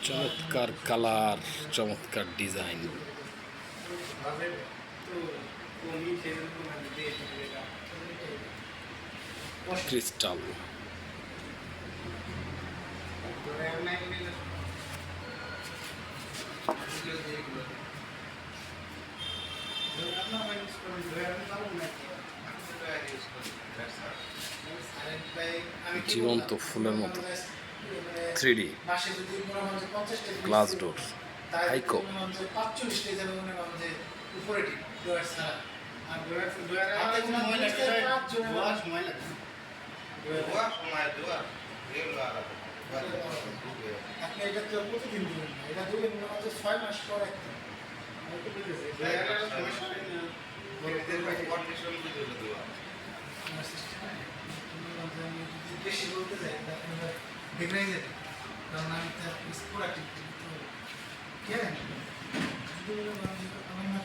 চমৎকার কালার, চমৎকার design. Crystal জীবন্ত ফুলের মতো 3D গ্লাস ডোর হাইকো। আপনি এটা তো প্রতিদিন দিবেন না, এটা দিবেন না হচ্ছে 6 মাস পর একটা বেশি বলতে যাই দেখে যাবে, কারণ আমি তার প্রোডাক্টিভ কেন যদি আমার